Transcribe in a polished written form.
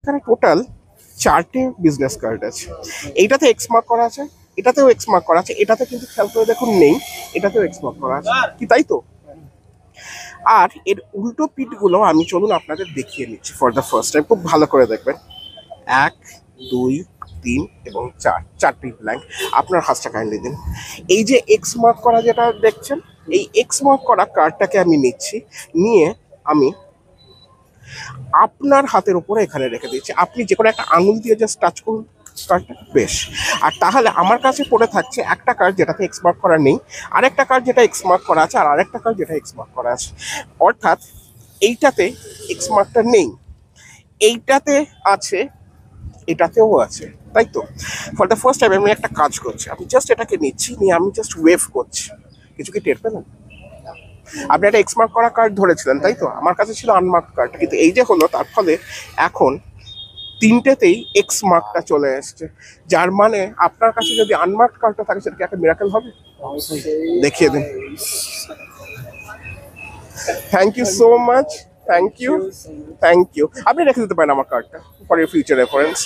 এখানে total 4টে business card আছে। এইটাতে এক্স মার্ক করা আছে, এটাতেও এক্স মার্ক করা আছে, এটাতে কিন্তু খেয়াল করে দেখুন নেই, এটাতেও এক্স মার্ক করা আছে, কি তাই তো? আর এর উল্টো পিঠগুলো আমি চলুন আপনাদের দেখিয়ে নিচ্ছি ফর দ্য ফার্স্ট টাইম, খুব ভালো করে দেখবেন। 1, 2, 3 এবং 4টি ব্ল্যাঙ্ক। আপনার হাতটা কাইন্ডলি দিন। এই যে এক্স মার্ক করা যেটা দেখছেন, এই এক্স মার্ক করা কার্ডটাকে আমি নিচ্ছি, নিয়ে আমি আপনার হাতের উপরে এখানে রেখে দিচ্ছি। আপনি যে কোনো একটা আঙুল দিয়ে জাস্ট টাচ করুন কার্ডটা, বেশ। আর তাহলে আমার কাছে পড়ে থাকছে একটা কার্ড যেটাতে এক্স মার্ক করা নেই, আরেকটা কার্ড যেটা এক্স মার্ক করা আছে, আর আরেকটা কার্ড যেটা এক্স মার্ক করা আছে। অর্থাৎ এইটাতে এক্স মার্কটা নেই, এইটাতে আছে, এটাতেও আছে, তাই তো? ফর দ্য ফার্স্ট টাইম আমি একটা কাজ করছি, আমি জাস্ট এটাকে নিচ্ছি, নিয়ে আমি জাস্ট ওয়েভ করছি। কিছু কি টের পেলেন? আপনি একটা এক্স মার্ক করা কার্ড ধরেছিলেন, তাই তো? আমার কাছে ছিল আনমার্ক কার্ড, কিন্তু এই যে হলো, তার ফলে এখন 3টেতেই এক্স মার্কটা চলে এসছে। যার মানে আপনার কাছে যদি আনমার্ক কার্ডটা থাকে, সেটা কি একটা মিরাকেল হবে? দেখিয়ে দিন। Thank you so much, thank you, thank you. আপনি রেখে দিতে পারেন আমার কার্ডটা ফর ইউর ফিউচার রেফারেন্স।